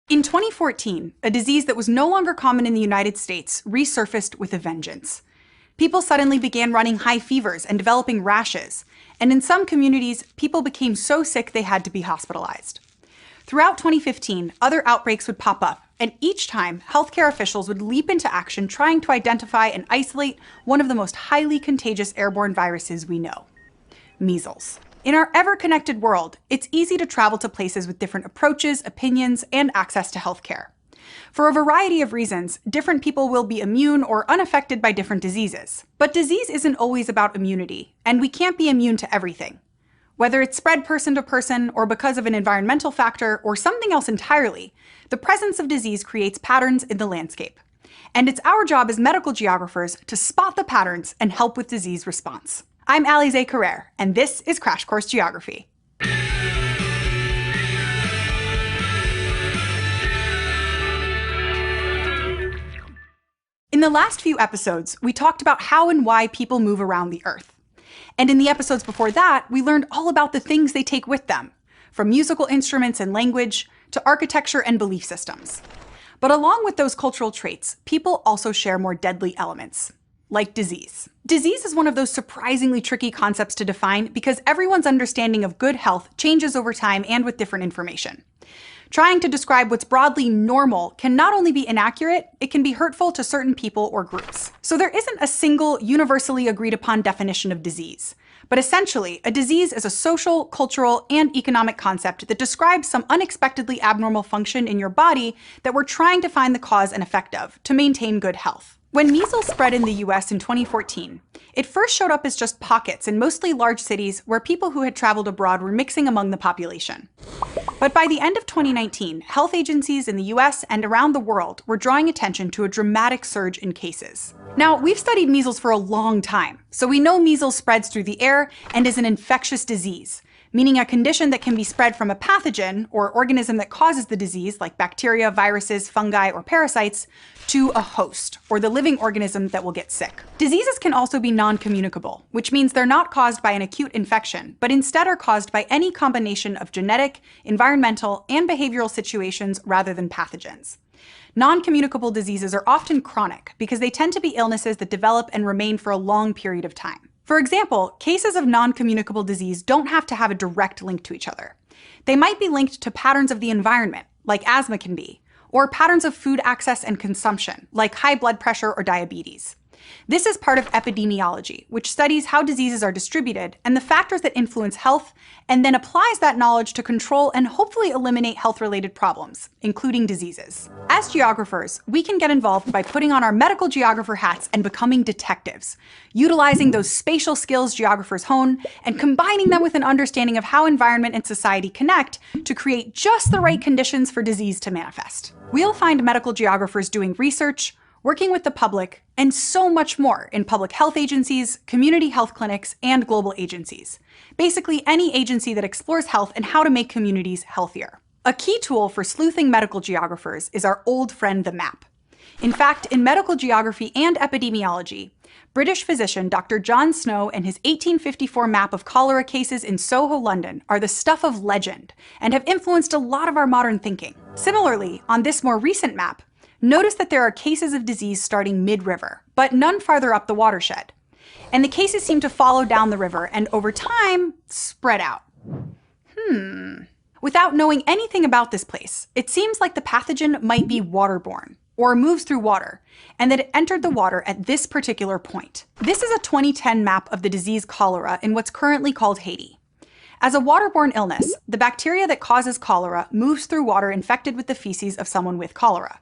In 2014, a disease that was no longer common in the United States resurfaced with a vengeance. People suddenly began running high fevers and developing rashes, and in some communities, people became so sick they had to be hospitalized. Throughout 2015, other outbreaks would pop up, and each time, healthcare officials would leap into action trying to identify and isolate one of the most highly contagious airborne viruses we know: measles. In our ever-connected world, it's easy to travel to places with different approaches, opinions, and access to healthcare. For a variety of reasons, different people will be immune or unaffected by different diseases. But disease isn't always about immunity, and we can't be immune to everything. Whether it's spread person to person, or because of an environmental factor, or something else entirely, the presence of disease creates patterns in the landscape. And it's our job as medical geographers to spot the patterns and help with disease response. I'm Alize Carrere, and this is Crash Course Geography. In the last few episodes, we talked about how and why people move around the Earth. And in the episodes before that, we learned all about the things they take with them, from musical instruments and language to architecture and belief systems. But along with those cultural traits, people also share more deadly elements, like disease. Disease is one of those surprisingly tricky concepts to define because everyone's understanding of good health changes over time and with different information. Trying to describe what's broadly normal can not only be inaccurate, it can be hurtful to certain people or groups. So there isn't a single, universally agreed upon definition of disease. But essentially, a disease is a social, cultural, and economic concept that describes some unexpectedly abnormal function in your body that we're trying to find the cause and effect of to maintain good health. When measles spread in the US in 2014, it first showed up as just pockets in mostly large cities where people who had traveled abroad were mixing among the population. But by the end of 2019, health agencies in the US and around the world were drawing attention to a dramatic surge in cases. Now, we've studied measles for a long time, so we know measles spreads through the air and is an infectious disease, meaning a condition that can be spread from a pathogen or organism that causes the disease, like bacteria, viruses, fungi, or parasites, to a host, or the living organism that will get sick. Diseases can also be non-communicable, which means they're not caused by an acute infection, but instead are caused by any combination of genetic, environmental, and behavioral situations rather than pathogens. Non-communicable diseases are often chronic because they tend to be illnesses that develop and remain for a long period of time. For example, cases of non-communicable disease don't have to have a direct link to each other. They might be linked to patterns of the environment, like asthma can be, or patterns of food access and consumption, like high blood pressure or diabetes. This is part of epidemiology, which studies how diseases are distributed and the factors that influence health, and then applies that knowledge to control and hopefully eliminate health-related problems, including diseases. As geographers, we can get involved by putting on our medical geographer hats and becoming detectives, utilizing those spatial skills geographers hone and combining them with an understanding of how environment and society connect to create just the right conditions for disease to manifest. We'll find medical geographers doing research, working with the public, and so much more in public health agencies, community health clinics, and global agencies. Basically, any agency that explores health and how to make communities healthier. A key tool for sleuthing medical geographers is our old friend, the map. In fact, in medical geography and epidemiology, British physician Dr. John Snow and his 1854 map of cholera cases in Soho, London, are the stuff of legend and have influenced a lot of our modern thinking. Similarly, on this more recent map, notice that there are cases of disease starting mid-river, but none farther up the watershed. And the cases seem to follow down the river and over time, spread out. Without knowing anything about this place, it seems like the pathogen might be waterborne, or moves through water, and that it entered the water at this particular point. This is a 2010 map of the disease cholera in what's currently called Haiti. As a waterborne illness, the bacteria that causes cholera moves through water infected with the feces of someone with cholera.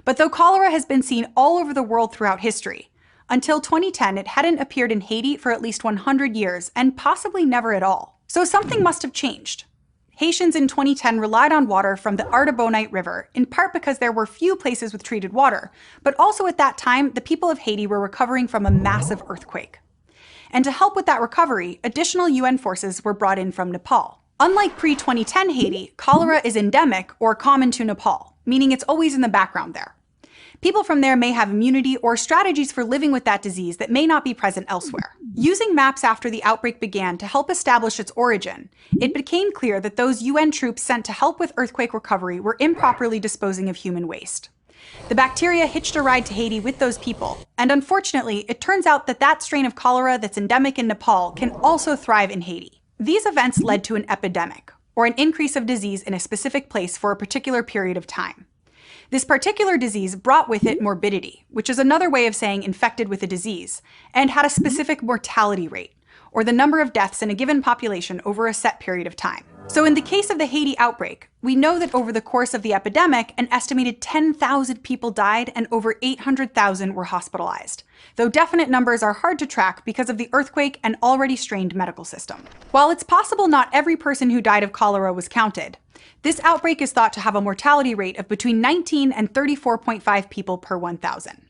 But though cholera has been seen all over the world throughout history, until 2010 it hadn't appeared in Haiti for at least 100 years, and possibly never at all. So something must have changed. Haitians in 2010 relied on water from the Artibonite River, in part because there were few places with treated water, but also at that time, the people of Haiti were recovering from a massive earthquake. And to help with that recovery, additional UN forces were brought in from Nepal. Unlike pre-2010 Haiti, cholera is endemic or common to Nepal, meaning it's always in the background there. People from there may have immunity or strategies for living with that disease that may not be present elsewhere. Using maps after the outbreak began to help establish its origin, it became clear that those UN troops sent to help with earthquake recovery were improperly disposing of human waste. The bacteria hitched a ride to Haiti with those people, and unfortunately, it turns out that that strain of cholera that's endemic in Nepal can also thrive in Haiti. These events led to an epidemic, or an increase of disease in a specific place for a particular period of time. This particular disease brought with it morbidity, which is another way of saying infected with a disease, and had a specific mortality rate, or the number of deaths in a given population over a set period of time. So in the case of the Haiti outbreak, we know that over the course of the epidemic, an estimated 10,000 people died and over 800,000 were hospitalized, though definite numbers are hard to track because of the earthquake and already strained medical system. While it's possible not every person who died of cholera was counted, this outbreak is thought to have a mortality rate of between 19 and 34.5 people per 1,000.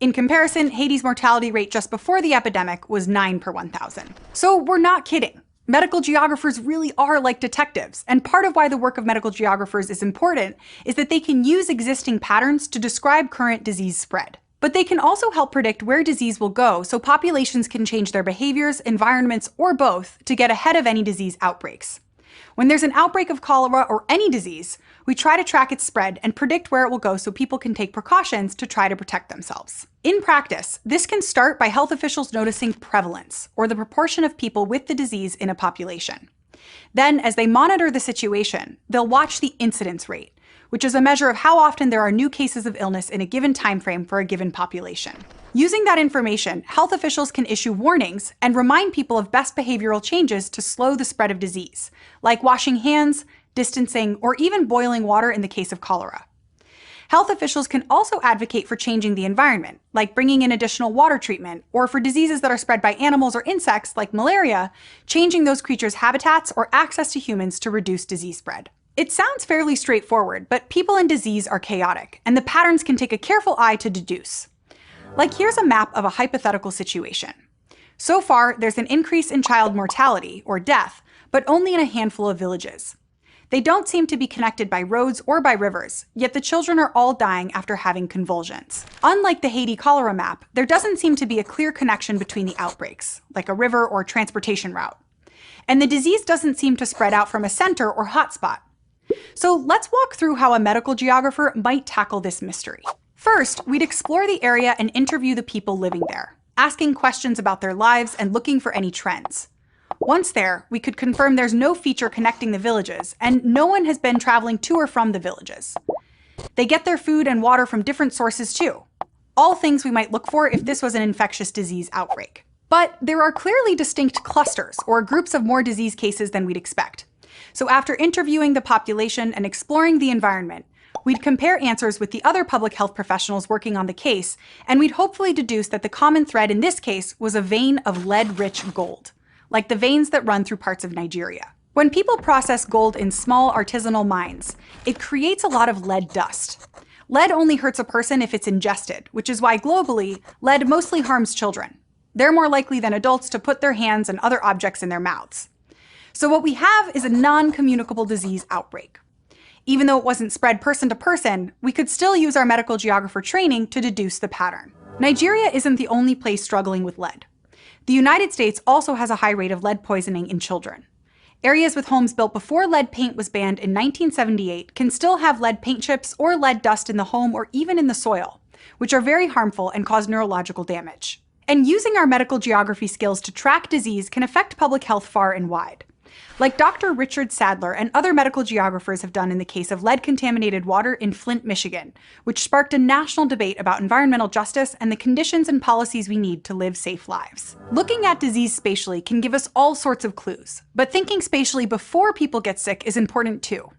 In comparison, Haiti's mortality rate just before the epidemic was 9 per 1,000. So we're not kidding. Medical geographers really are like detectives, and part of why the work of medical geographers is important is that they can use existing patterns to describe current disease spread. But they can also help predict where disease will go so populations can change their behaviors, environments, or both to get ahead of any disease outbreaks. When there's an outbreak of cholera or any disease, we try to track its spread and predict where it will go so people can take precautions to try to protect themselves. In practice, this can start by health officials noticing prevalence, or the proportion of people with the disease in a population. Then, as they monitor the situation, they'll watch the incidence rate, which is a measure of how often there are new cases of illness in a given time frame for a given population. Using that information, health officials can issue warnings and remind people of best behavioral changes to slow the spread of disease, like washing hands, distancing, or even boiling water in the case of cholera. Health officials can also advocate for changing the environment, like bringing in additional water treatment, or for diseases that are spread by animals or insects, like malaria, changing those creatures' habitats or access to humans to reduce disease spread. It sounds fairly straightforward, but people and disease are chaotic, and the patterns can take a careful eye to deduce. Like, here's a map of a hypothetical situation. So far, there's an increase in child mortality, or death, but only in a handful of villages. They don't seem to be connected by roads or by rivers, yet the children are all dying after having convulsions. Unlike the Haiti cholera map, there doesn't seem to be a clear connection between the outbreaks, like a river or transportation route. And the disease doesn't seem to spread out from a center or hotspot. So let's walk through how a medical geographer might tackle this mystery. First, we'd explore the area and interview the people living there, asking questions about their lives and looking for any trends. Once there, we could confirm there's no feature connecting the villages, and no one has been traveling to or from the villages. They get their food and water from different sources too. All things we might look for if this was an infectious disease outbreak. But there are clearly distinct clusters, or groups of more disease cases than we'd expect. So after interviewing the population and exploring the environment, we'd compare answers with the other public health professionals working on the case, and we'd hopefully deduce that the common thread in this case was a vein of lead-rich gold, like the veins that run through parts of Nigeria. When people process gold in small artisanal mines, it creates a lot of lead dust. Lead only hurts a person if it's ingested, which is why globally, lead mostly harms children. They're more likely than adults to put their hands and other objects in their mouths. So what we have is a non-communicable disease outbreak. Even though it wasn't spread person to person, we could still use our medical geographer training to deduce the pattern. Nigeria isn't the only place struggling with lead. The United States also has a high rate of lead poisoning in children. Areas with homes built before lead paint was banned in 1978 can still have lead paint chips or lead dust in the home or even in the soil, which are very harmful and cause neurological damage. And using our medical geography skills to track disease can affect public health far and wide. Like Dr. Richard Sadler and other medical geographers have done in the case of lead-contaminated water in Flint, Michigan, which sparked a national debate about environmental justice and the conditions and policies we need to live safe lives. Looking at disease spatially can give us all sorts of clues, but thinking spatially before people get sick is important too.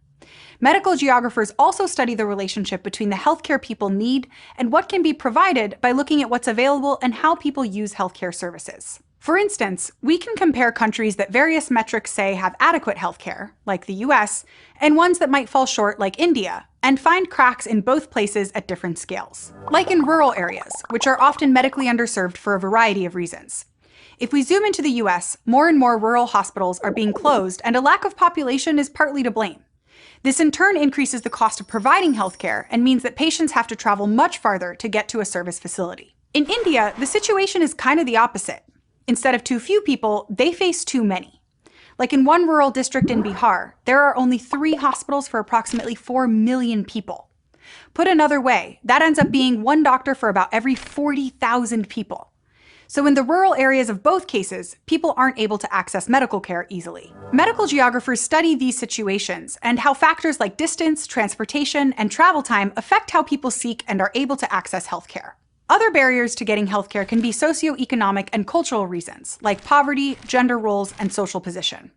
Medical geographers also study the relationship between the healthcare people need and what can be provided by looking at what's available and how people use healthcare services. For instance, we can compare countries that various metrics say have adequate healthcare, like the US, and ones that might fall short, like India, and find cracks in both places at different scales. Like in rural areas, which are often medically underserved for a variety of reasons. If we zoom into the US, more and more rural hospitals are being closed, and a lack of population is partly to blame. This in turn increases the cost of providing healthcare and means that patients have to travel much farther to get to a service facility. In India, the situation is kind of the opposite. Instead of too few people, they face too many. Like in one rural district in Bihar, there are only 3 hospitals for approximately 4 million people. Put another way, that ends up being 1 doctor for about every 40,000 people. So in the rural areas of both cases, people aren't able to access medical care easily. Medical geographers study these situations and how factors like distance, transportation, and travel time affect how people seek and are able to access healthcare. Other barriers to getting healthcare can be socioeconomic and cultural reasons, like poverty, gender roles, and social position.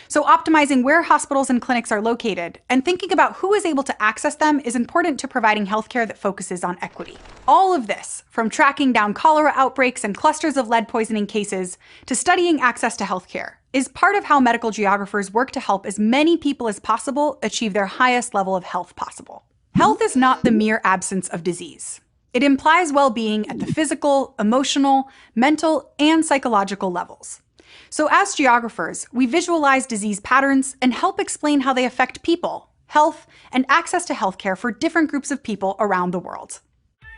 So optimizing where hospitals and clinics are located and thinking about who is able to access them is important to providing healthcare that focuses on equity. All of this, from tracking down cholera outbreaks and clusters of lead poisoning cases to studying access to healthcare, is part of how medical geographers work to help as many people as possible achieve their highest level of health possible. Health is not the mere absence of disease. It implies well-being at the physical, emotional, mental, and psychological levels. So as geographers, we visualize disease patterns and help explain how they affect people, health, and access to healthcare for different groups of people around the world.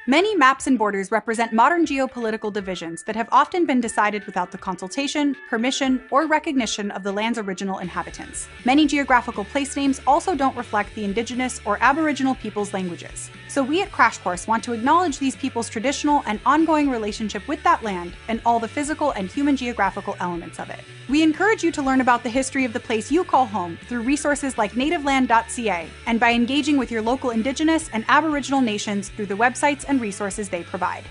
Many maps and borders represent modern geopolitical divisions that have often been decided without the consultation, permission, or recognition of the land's original inhabitants. Many geographical place names also don't reflect the indigenous or aboriginal people's languages. So we at Crash Course want to acknowledge these people's traditional and ongoing relationship with that land and all the physical and human geographical elements of it. We encourage you to learn about the history of the place you call home through resources like nativeland.ca and by engaging with your local indigenous and aboriginal nations through the websites and resources they provide.